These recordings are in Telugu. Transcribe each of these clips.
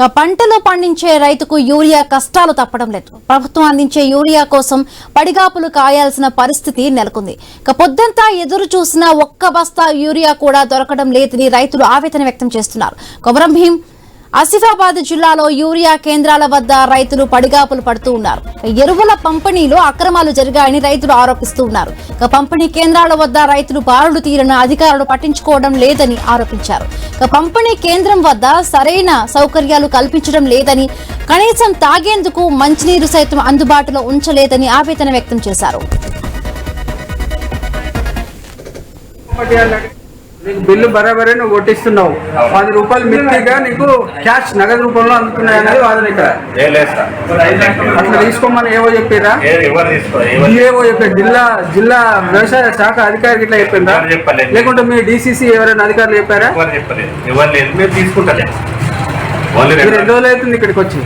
పంటలు పండించే రైతుకు యూరియా కష్టాలు తప్పడం లేదు. ప్రభుత్వం అందించే యూరియా కోసం పడిగాపులు కాయాల్సిన పరిస్థితి నెలకొంది. పొద్దంతా ఎదురు చూసినా ఒక్క బస్తా యూరియా కూడా దొరకడం లేదని రైతులు ఆవేదన వ్యక్తం చేస్తున్నారు. కొమరం భీం ఆసిఫాబాద్ జిల్లాలో యూరియా కేంద్రాల వద్ద రైతులు పడిగాపులు పడుతూ ఉన్నారు. ఎరువుల పంపిణీలో అక్రమాలు జరిగాయని రైతులు ఆరోపిస్తూ ఉన్నారు. పంపిణీ కేంద్రాల వద్ద రైతులు బారులు తీరిన అధికారులు పట్టించుకోవడం లేదని ఆరోపించారు. పంపిణీ కేంద్రం వద్ద సరైన సౌకర్యాలు కల్పించడం లేదని, కనీసం తాగేందుకు మంచినీరు సైతం అందుబాటులో ఉంచలేదని ఆవేదన వ్యక్తం చేశారు. నీకు బిల్లు బరాబరే నువ్వు కొట్టిస్తున్నావు. 10 రూపాయలు మిత్తిగా నీకు క్యాష్ నగదు రూపంలో అందుతున్నాయి అనేది వాదన. ఇక్కడ అట్లా తీసుకోమని ఏవో చెప్పారా? ఏవో చెప్పారు జిల్లా వ్యవసాయ శాఖ అధికారికి ఇట్లా చెప్పిందా, లేకుంటే మీ డిసిసి ఎవరైనా అధికారులు చెప్పారా? మీరు 2 రోజులు అవుతుంది ఇక్కడికి వచ్చి.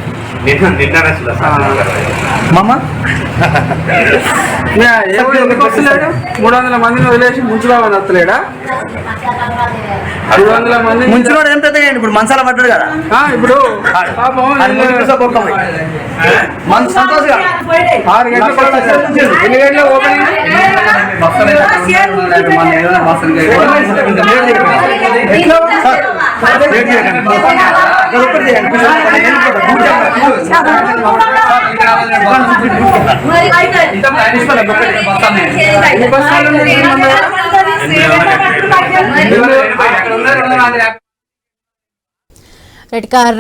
మామ ఎందుకు వస్తలేడు? 300 మందిని వదిలేసి ముంచుదామని వస్తలేడా? 300 మంది ముంచుకోవడం ఏం పెద్దగా ఇప్పుడు మనసాల పడ్డాడు కదా. ఇప్పుడు 6 గంటలకు ఎన్ని గంటలకు ఓపెన్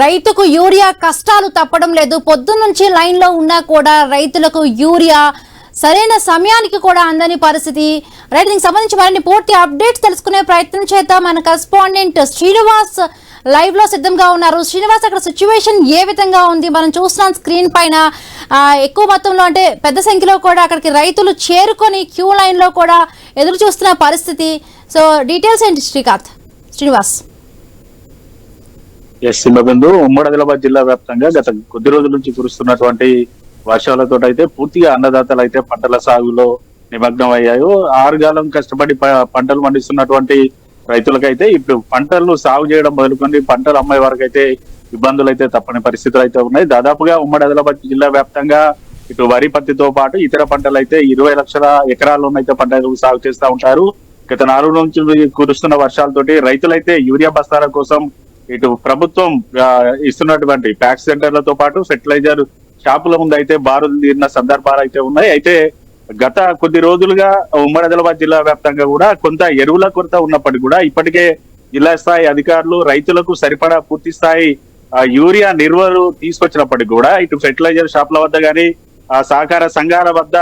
రైతుకు యూరియా కష్టాలు తప్పడం లేదు. పొద్దున్నుంచి లైన్ లో ఉన్నా కూడా రైతులకు యూరియా సరైన సమయానికి కూడా అందని పరిస్థితి. రైతులకు సంబంధించి మరిన్ని పూర్తి అప్డేట్స్ తెలుసుకునే ప్రయత్నం చేద్దాం. మన కరెస్పాండెంట్ శ్రీనివాస్ లైవ్ లో సిద్ధంగా ఉన్నారు. శ్రీనివాస్, అక్కడ సిచ్యువేషన్ ఏ విధంగా ఉంది? మనం చూస్తున్నాం స్క్రీన్ పైన ఎక్కువ మొత్తంలో, అంటే పెద్ద సంఖ్యలో కూడా అక్కడికి రైతులు చేరుకొని క్యూ లైన్ లో కూడా ఎదురు చూస్తున్న పరిస్థితి. సో డీటెయిల్స్ ఏంటి శ్రీనివాస్? సింహబిందు ఉమ్మడి ఆదిలాబాద్ జిల్లా వ్యాప్తంగా గత కొద్ది రోజుల నుంచి కురుస్తున్నటువంటి వర్షాలతో అయితే పూర్తిగా అన్నదాతలు అయితే పంటల సాగులో నిమగ్నం అయ్యాయో. 6 కాలం కష్టపడి పంటలు పండిస్తున్నటువంటి రైతులకైతే ఇప్పుడు పంటలు సాగు చేయడం మొదలుకొని పంటలు అమ్మే వరకు అయితే ఇబ్బందులు అయితే తప్పని పరిస్థితులు అయితే ఉన్నాయి. దాదాపుగా ఉమ్మడి ఆదిలాబాద్ జిల్లా వ్యాప్తంగా ఇటు వరి, పత్తితో పాటు ఇతర పంటలు అయితే 20 లక్షల ఎకరాల్లోనైతే పంటలు సాగు చేస్తూ ఉంటారు. గత 4 నుంచి కురుస్తున్న వర్షాలతోటి రైతులైతే యూరియా బస్తాల కోసం ఇటు ప్రభుత్వం ఇస్తున్నటువంటి ప్యాక్ సెంటర్లతో పాటు ఫెర్టిలైజర్ షాపుల ముందు అయితే బారులు తీరిన సందర్భాలు అయితే ఉన్నాయి. అయితే గత కొద్ది రోజులుగా ఉమ్మడి ఆదిలాబాద్ జిల్లా వ్యాప్తంగా కూడా కొంత ఎరువుల కొరత ఉన్నప్పటికీ కూడా ఇప్పటికే జిల్లా స్థాయి అధికారులు రైతులకు సరిపడా పూర్తి స్థాయి యూరియా నిల్వలు తీసుకొచ్చినప్పటికీ కూడా ఇటు ఫెర్టిలైజర్ షాపుల వద్ద కానీ సహకార సంఘాల వద్ద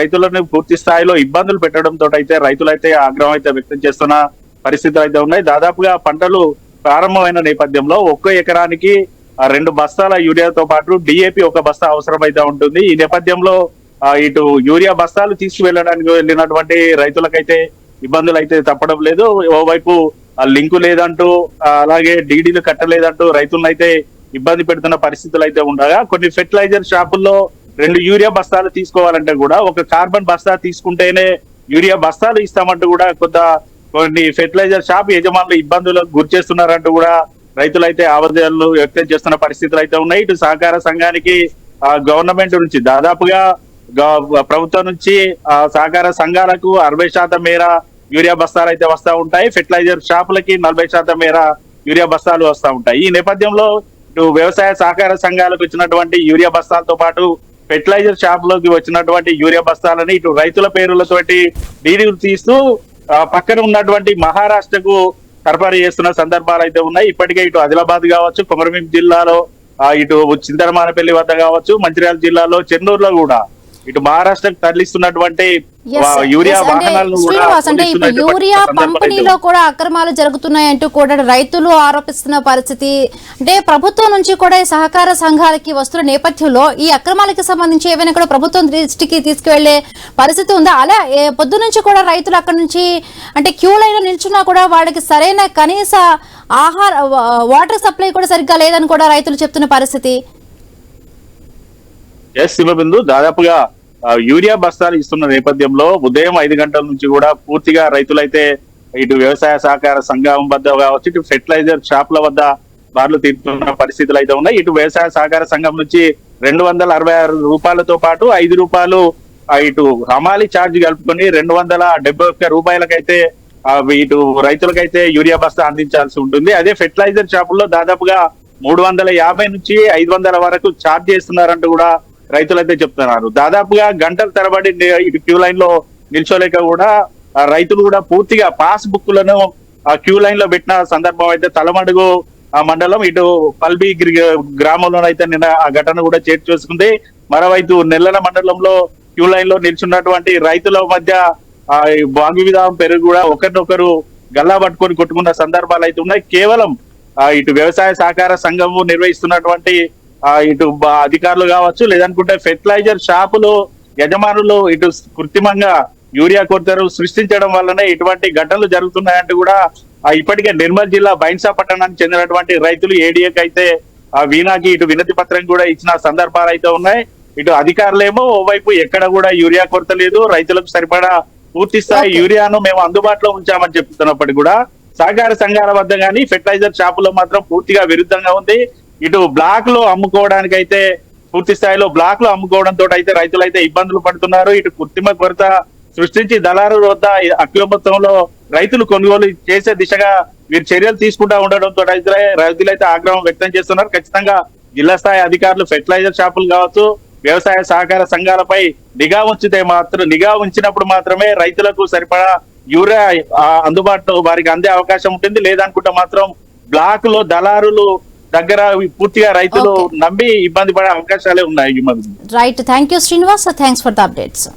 రైతులను పూర్తి స్థాయిలో ఇబ్బందులు పెట్టడంతో అయితే రైతులైతే ఆగ్రహం అయితే వ్యక్తం చేస్తున్న పరిస్థితులు అయితే ఉన్నాయి. దాదాపుగా పంటలు ప్రారంభమైన నేపథ్యంలో 1 ఎకరానికి 2 బస్తాల యూరియాతో పాటు డిఏపి 1 బస్తా అవసరం అయితే ఉంటుంది. ఈ నేపథ్యంలో ఇటు యూరియా బస్తాలు తీసుకువెళ్ళడానికి వెళ్ళినటువంటి రైతులకైతే ఇబ్బందులు అయితే తప్పడం లేదు. ఓవైపు లింకు లేదంటూ, అలాగే డీడీలు కట్టలేదంటూ రైతులను అయితే ఇబ్బంది పెడుతున్న పరిస్థితులు అయితే ఉండగా, కొన్ని ఫెర్టిలైజర్ షాపుల్లో 2 యూరియా బస్తాలు తీసుకోవాలంటే కూడా 1 కార్బన్ బస్తా తీసుకుంటేనే యూరియా బస్తాలు ఇస్తామంటూ కూడా కొన్ని ఫెర్టిలైజర్ షాప్ యజమానులు ఇబ్బందులకు గురి చేస్తున్నారంటూ కూడా రైతులైతే ఆవేదనలు వ్యక్తం చేస్తున్న పరిస్థితులు అయితే ఉన్నాయి. ఇటు సహకార సంఘానికి గవర్నమెంట్ నుంచి దాదాపుగా ప్రభుత్వం నుంచి సహకార సంఘాలకు 60% మేర యూరియా బస్తాలు అయితే వస్తూ ఉంటాయి. ఫెర్టిలైజర్ షాపులకి 40% మేర యూరియా బస్తాలు వస్తూ ఉంటాయి. ఈ నేపథ్యంలో ఇటు వ్యవసాయ సహకార సంఘాలకు వచ్చినటువంటి యూరియా బస్తాలతో పాటు ఫెర్టిలైజర్ షాపులోకి వచ్చినటువంటి యూరియా బస్తాలని ఇటు రైతుల పేరులతోటి డీడీలు తీస్తూ పక్కన ఉన్నటువంటి మహారాష్ట్రకు సరఫరా చేస్తున్న సందర్భాలు అయితే ఉన్నాయి. ఇప్పటికే ఇటు ఆదిలాబాద్ కావచ్చు, కొమరం భీం జిల్లాలో ఇటు చింతలమానపల్లి వద్ద కావచ్చు, మంచిర్యాల జిల్లాలో చెన్నూరులో కూడా ఇటు మహారాష్ట్రకు తరలిస్తున్నటువంటి యూరియా వాహనాలను అంటే ఇప్పుడు యూరియా పంపిణీలో కూడా అక్రమాలు జరుగుతున్నాయంటూ కూడా రైతులు ఆరోపిస్తున్న పరిస్థితి. అంటే ప్రభుత్వం నుంచి కూడా సహకార సంఘాలకి వస్తున్న నేపథ్యంలో ఈ అక్రమాలకి సంబంధించి ఏమైనా కూడా ప్రభుత్వం దృష్టికి తీసుకువెళ్లే పరిస్థితి ఉందా? అలా పొద్దు నుంచి కూడా రైతులు అక్కడ నుంచి అంటే క్యూ లైన్ నిల్చున్నా కూడా వాడికి సరైన కనీస వాటర్ సప్లై కూడా సరిగ్గా లేదని కూడా రైతులు చెప్తున్న పరిస్థితి. సింహబిందు దాదాపుగా యూరియా బస్తాలు ఇస్తున్న నేపథ్యంలో ఉదయం 5 గంటల నుంచి కూడా పూర్తిగా రైతులైతే ఇటు వ్యవసాయ సహకార సంఘం వద్ద కావచ్చు, ఇటు ఫెర్టిలైజర్ షాపుల వద్ద బార్లు తీరుతున్న పరిస్థితులు అయితే ఉన్నాయి. ఇటు వ్యవసాయ సహకార సంఘం నుంచి 266 రూపాయలతో పాటు 5 రూపాయలు ఇటు హమాలి ఛార్జ్ కలుపుకొని 271 రూపాయలకైతే ఇటు రైతులకైతే యూరియా బస్తా అందించాల్సి ఉంటుంది. అదే ఫెర్టిలైజర్ షాపుల్లో దాదాపుగా 350 నుంచి 500 వరకు ఛార్జ్ చేస్తున్నారంటూ కూడా రైతులైతే చెప్తున్నారు. దాదాపుగా గంటల తరబడి ఇటు క్యూ లైన్ లో నిల్చోలేక కూడా రైతులు కూడా పూర్తిగా పాస్ బుక్లను క్యూ లైన్ లో పెట్టిన సందర్భం అయితే తలమడుగు మండలం ఇటు పల్బి గ్రామంలోనైతే నిన్న ఆ ఘటన కూడా చేటు చేసుకుంది. మరోవైపు నెల్లల మండలంలో క్యూ లైన్ లో నిల్చున్నటువంటి రైతుల మధ్య వాగ్వివాదం పెరుగు కూడా ఒకరినొకరు గల్లా పట్టుకొని కొట్టుకున్న సందర్భాలు అయితే ఉన్నాయి. కేవలం ఇటు వ్యవసాయ సహకార సంఘము నిర్వహిస్తున్నటువంటి ఇటు అధికారులు కావచ్చు, లేదనుకుంటే ఫెర్టిలైజర్ షాపులు యజమానులు ఇటు కృత్రిమంగా యూరియా కొరతను సృష్టించడం వల్లనే ఇటువంటి ఘటనలు జరుగుతున్నాయంటూ కూడా ఇప్పటికే నిర్మల్ జిల్లా బైన్సా పట్టణానికి చెందినటువంటి రైతులు ఏడీఏకి అయితే వీణాకి ఇటు వినతి పత్రం కూడా ఇచ్చిన సందర్భాలు అయితే ఉన్నాయి. ఇటు అధికారులేమో ఓవైపు ఎక్కడ కూడా యూరియా కొరత లేదు, రైతులకు సరిపడా పూర్తి స్థాయి యూరియాను మేము అందుబాటులో ఉంచామని చెప్తున్నప్పటికీ కూడా సహకార సంఘాల వద్ద కానీ ఫెర్టిలైజర్ షాపులో మాత్రం పూర్తిగా విరుద్ధంగా ఉంది. ఇటు బ్లాక్ లో అమ్ముకోవడానికి అయితే పూర్తి స్థాయిలో బ్లాక్ లో అమ్ముకోవడంతో అయితే రైతులు అయితే ఇబ్బందులు పడుతున్నారు. ఇటు కృత్రిమ కొరత సృష్టించి దళారుల వద్ద అక్కువ మొత్తంలో రైతులు కొనుగోలు చేసే దిశగా వీరు చర్యలు తీసుకుంటా ఉండడంతో రైతులైతే ఆగ్రహం వ్యక్తం చేస్తున్నారు. ఖచ్చితంగా జిల్లా స్థాయి అధికారులు ఫెర్టిలైజర్ షాపులు కావచ్చు, వ్యవసాయ సహకార సంఘాలపై నిఘా ఉంచినప్పుడు మాత్రమే రైతులకు సరిపడా యూరియా అందుబాటులో వారికి అందే అవకాశం ఉంటుంది. లేదనుకుంటే మాత్రం బ్లాక్ లో దళారులు దగ్గర పూర్తిగా రైతులు నమ్మి ఇబ్బంది పడే అవకాశాలే ఉన్నాయి. Right, thank you Srinivas, thanks for the updates.